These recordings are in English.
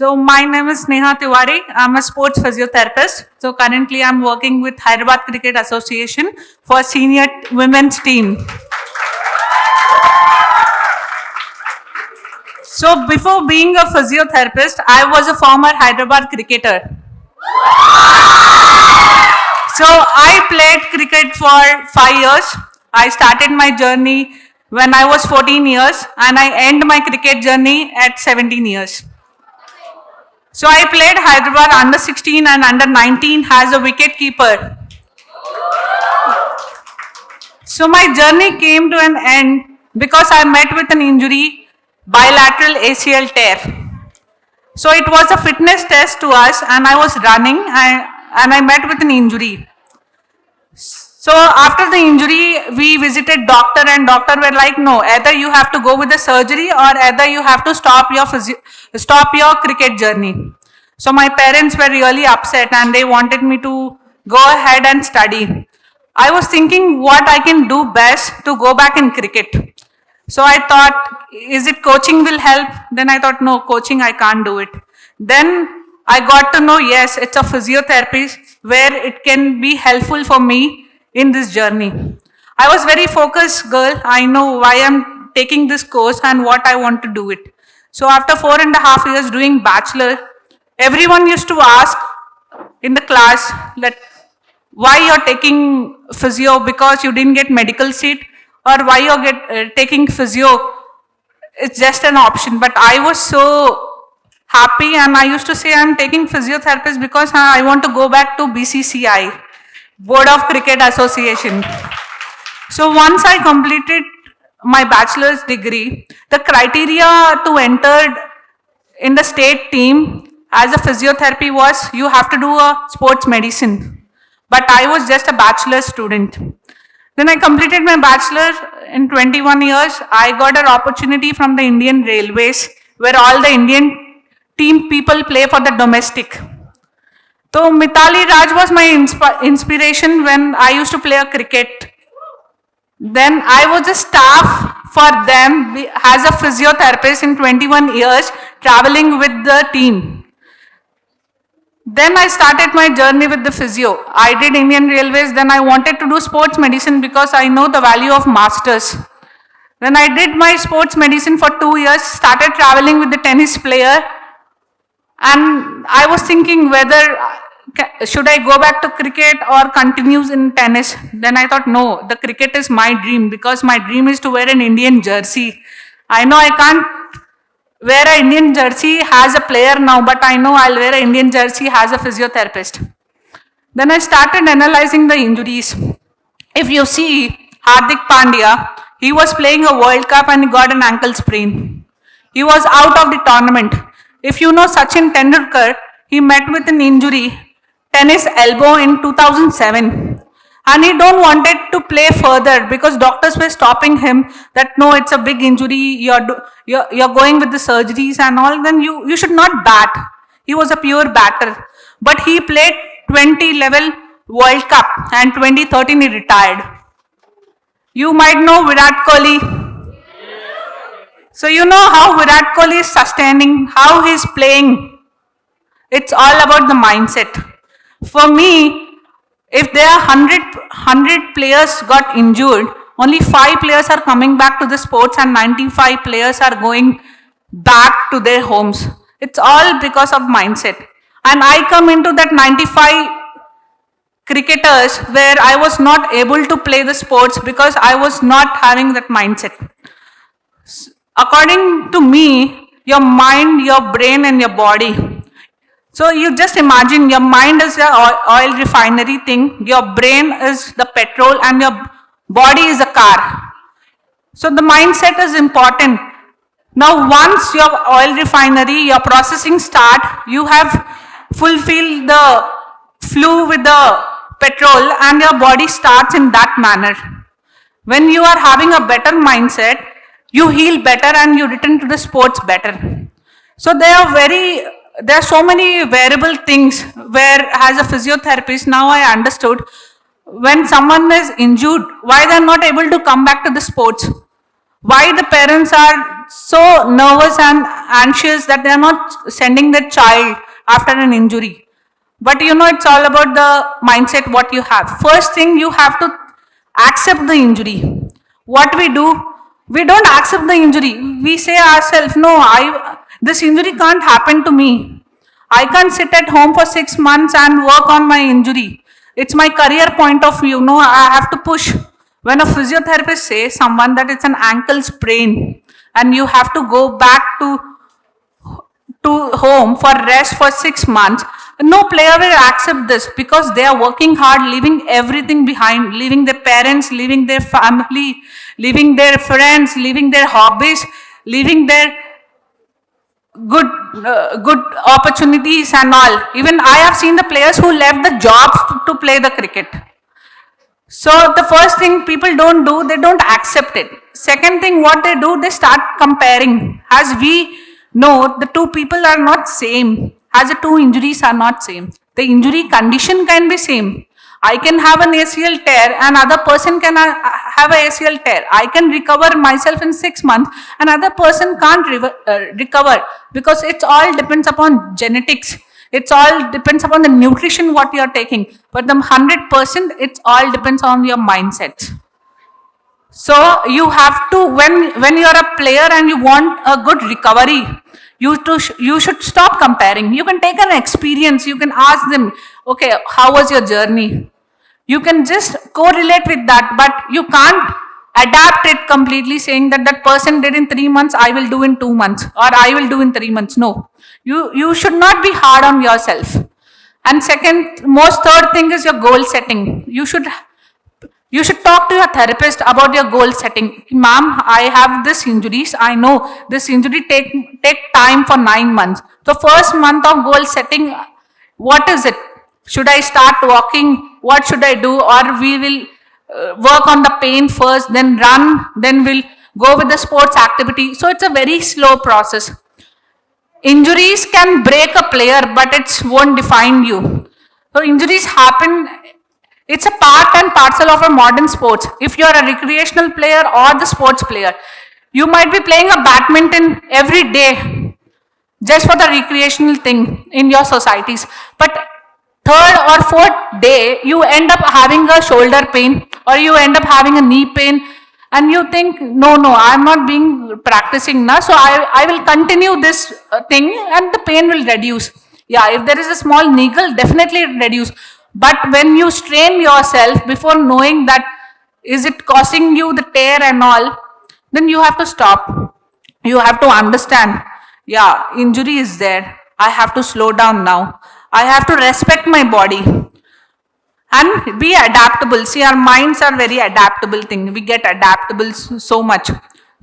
So my name is Sneha Tiwari. I'm a sports physiotherapist. So currently I'm working with Hyderabad Cricket Association for senior women's team. So before being a physiotherapist, I was a former Hyderabad cricketer. So I played cricket for 5 years. I started my journey when I was 14 years and I end my cricket journey at 17 years. So I played Hyderabad under 16 and under 19 as a wicket keeper. So my journey came to an end because I met with an injury, bilateral ACL tear. So it was a fitness test to us and I was running and I met with an injury. So after the injury, we visited doctor and doctor were like, no, either you have to go with the surgery or either you have to stop your cricket journey. So my parents were really upset and they wanted me to go ahead and study. I was thinking what I can do best to go back in cricket. So I thought, is it coaching will help? Then I thought, no, coaching I can't do it. Then I got to know, yes, it's a physiotherapy where it can be helpful for me in this journey. I was very focused girl. I know why I'm taking this course and what I want to do it. So after 4.5 years doing bachelor, everyone used to ask in the class that why you're taking physio because you didn't get medical seat or why you're taking physio. It's just an option. But I was so happy and I used to say I'm taking physiotherapist because I want to go back to BCCI, Board of Cricket Association. So once I completed my bachelor's degree, the criteria to enter in the state team as a physiotherapy was you have to do a sports medicine. But I was just a bachelor student. Then I completed my bachelor in 21 years. I got an opportunity from the Indian Railways where all the Indian team people play for the domestic. So Mithali Raj was my inspiration when I used to play a cricket. Then I was a staff for them as a physiotherapist in 21 years traveling with the team. Then I started my journey with the physio. I did Indian Railways, then I wanted to do sports medicine because I know the value of masters. Then I did my sports medicine for 2 years, started traveling with the tennis player and I was thinking whether should I go back to cricket or continues in tennis. Then I thought no, the cricket is my dream because my dream is to wear an Indian jersey. I know I can't wear an Indian jersey as a player now, but I know I'll wear an Indian jersey as a physiotherapist. Then I started analyzing the injuries. If you see Hardik Pandya, he was playing a World Cup and he got an ankle sprain. He was out of the tournament. If you know Sachin Tendulkar, he met with an injury, tennis elbow in 2007. And he don't wanted to play further because doctors were stopping him that no, it's a big injury, you're going with the surgeries and all, then you should not bat. He was a pure batter. But he played 2011 World Cup and 2013 he retired. You might know Virat Kohli. So you know how Virat Kohli is sustaining, how he's playing. It's all about the mindset. For me, if there are 100 players got injured, only 5 players are coming back to the sports and 95 players are going back to their homes. It's all because of mindset. And I come into that 95 cricketers where I was not able to play the sports because I was not having that mindset. According to me, your mind, your brain and your body. So you just imagine your mind is the oil refinery thing, your brain is the petrol and your body is a car. So the mindset is important. Now once your oil refinery, your processing start, you have fulfilled the flow with the petrol and your body starts in that manner. When you are having a better mindset, you heal better and you return to the sports better. So there are so many variable things where as a physiotherapist now I understood when someone is injured, why they are not able to come back to the sports, why the parents are so nervous and anxious that they are not sending their child after an injury. But it's all about the mindset what you have. First thing, you have to accept the injury. What we do, we don't accept the injury. We say ourselves, no, this injury can't happen to me. I can't sit at home for 6 months and work on my injury. It's my career point of view. No, I have to push. When a physiotherapist says someone that it's an ankle sprain and you have to go back to home for rest for 6 months, no player will accept this because they are working hard, leaving everything behind, leaving their parents, leaving their family, leaving their friends, leaving their hobbies, leaving their good opportunities and all. Even I have seen the players who left the jobs to play the cricket. So the first thing people don't do, they don't accept it. Second thing, what they do, they start comparing. As we know, the two people are not same. As the two injuries are not same. The injury condition can be same. I can have an ACL tear, another person can have an ACL tear. I can recover myself in 6 months, another person can't recover because it all depends upon genetics. It's all depends upon the nutrition what you are taking. But the 100%, it all depends on your mindset. So you have to, when you are a player and you want a good recovery, you should stop comparing. You can take an experience. You can ask them, okay, how was your journey? You can just correlate with that, but you can't adapt it completely, saying that that person did in 3 months, I will do in 2 months, or I will do in 3 months. No, you should not be hard on yourself. And second, most third thing is your goal setting. You should talk to your therapist about your goal setting. Ma'am, I have this injuries. I know this injury take time for 9 months. So first month of goal setting, what is it? Should I start walking? What should I do? Or we will work on the pain first, then run, then we'll go with the sports activity. So it's a very slow process. Injuries can break a player, but it won't define you. So injuries happen. It's a part and parcel of a modern sports. If you're a recreational player or the sports player, you might be playing a badminton every day just for the recreational thing in your societies. But third or fourth day, you end up having a shoulder pain or you end up having a knee pain, and you think, no, I'm not being practicing now, so I will continue this thing and the pain will reduce. Yeah, if there is a small niggle, definitely it reduce. But when you strain yourself before knowing that is it causing you the tear and all, then you have to stop. You have to understand, yeah, injury is there. I have to slow down now. I have to respect my body and be adaptable. See, our minds are very adaptable thing. We get adaptable so much.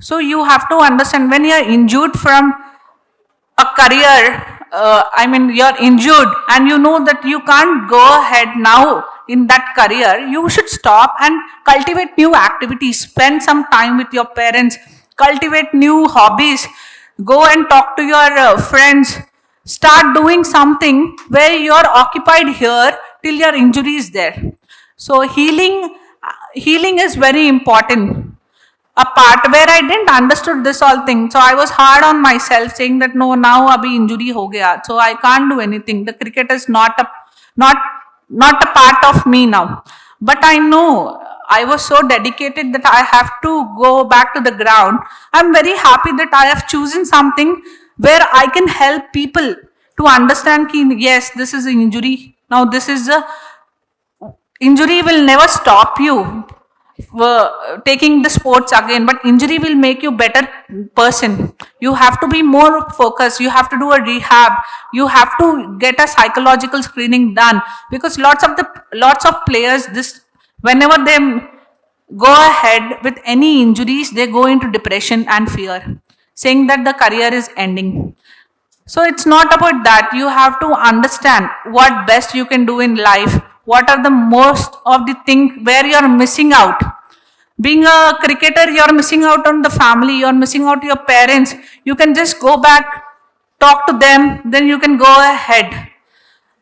So you have to understand when you are injured from a career, you're injured and you know that you can't go ahead now in that career, you should stop and cultivate new activities. Spend some time with your parents, cultivate new hobbies, go and talk to your friends, start doing something where you're occupied here till your injury is there. So healing is very important. A part where I didn't understood this all thing. So I was hard on myself, saying that no, now abhi injury ho gaya, so I can't do anything. The cricket is not a part of me now. But I know I was so dedicated that I have to go back to the ground. I'm very happy that I have chosen something where I can help people to understand ki, yes, this is an injury. Now this is a injury will never stop you taking the sports again, but injury will make you better person. You have to be more focused. You have to do a rehab. You have to get a psychological screening done, because lots of players, this whenever they go ahead with any injuries, they go into depression and fear, saying that the career is ending. So it's not about that. You have to understand what best you can do in life. What are the most of the thing where you're missing out? Being a cricketer, you're missing out on the family, you're missing out your parents. You can just go back, talk to them, then you can go ahead.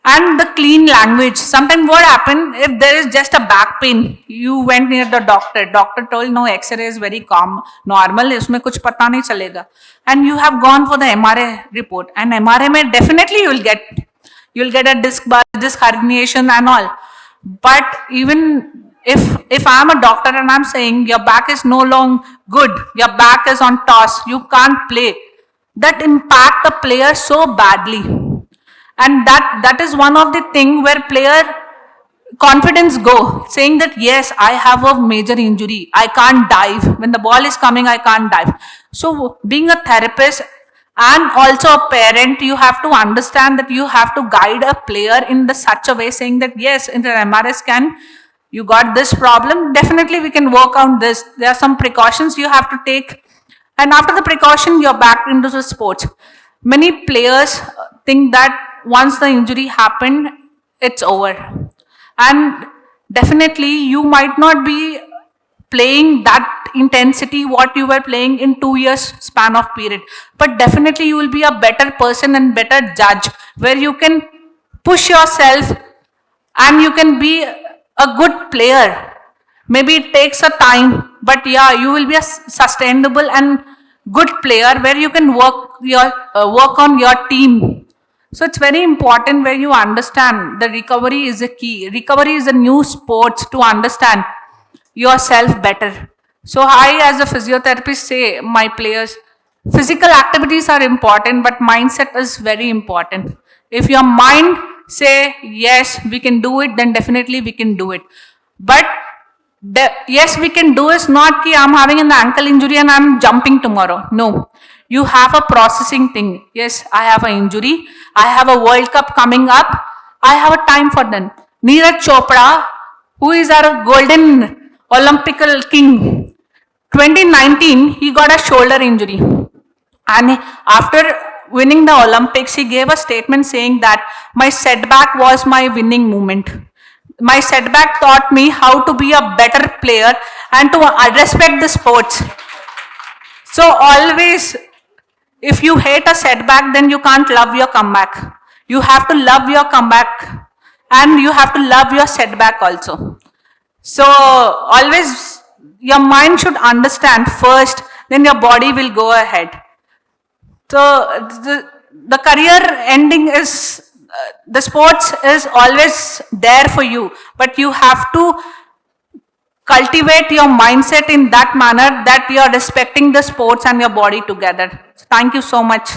And the clean language. Sometimes what happen if there is just a back pain, you went near the doctor told no, x-ray is very calm, normal, इसमें कुछ पता नहीं चलेगा, and you have gone for the MRI report, and MRI में definitely you'll get a disc herniation and all. But even if I'm a doctor and I'm saying your back is no longer good, your back is on toss, you can't play, that impact the player so badly. And that is one of the thing where player confidence go, saying that yes, I have a major injury, I can't dive, when the ball is coming I can't dive. So being a therapist and also a parent, you have to understand that you have to guide a player in the such a way, saying that yes, in the MRI scan you got this problem, definitely we can work on this, there are some precautions you have to take, and after the precaution you're back into the sports. Many players think that once the injury happened, it's over. And definitely you might not be playing that intensity what you were playing in 2 years span of period, but definitely you will be a better person and better judge, where you can push yourself and you can be a good player. Maybe it takes a time, but yeah, you will be a sustainable and good player where you can work on your team. So it's very important where you understand the recovery is a key. Recovery is a new sport to understand yourself better. So I, as a physiotherapist, say my players, physical activities are important, but mindset is very important. If your mind say yes, we can do it, then definitely we can do it. But yes, we can do is not ki I'm having an ankle injury and I'm jumping tomorrow. No, you have a processing thing. Yes, I have an injury. I have a World Cup coming up. I have a time for that. Neeraj Chopra, who is our golden Olympical king, 2019, he got a shoulder injury. And after winning the Olympics, he gave a statement saying that my setback was my winning moment. My setback taught me how to be a better player and to respect the sports. So always, if you hate a setback, then you can't love your comeback. You have to love your comeback and you have to love your setback also. So always your mind should understand first, then your body will go ahead. So the career ending is, the sports is always there for you, but you have to cultivate your mindset in that manner that you are respecting the sports and your body together. So thank you so much.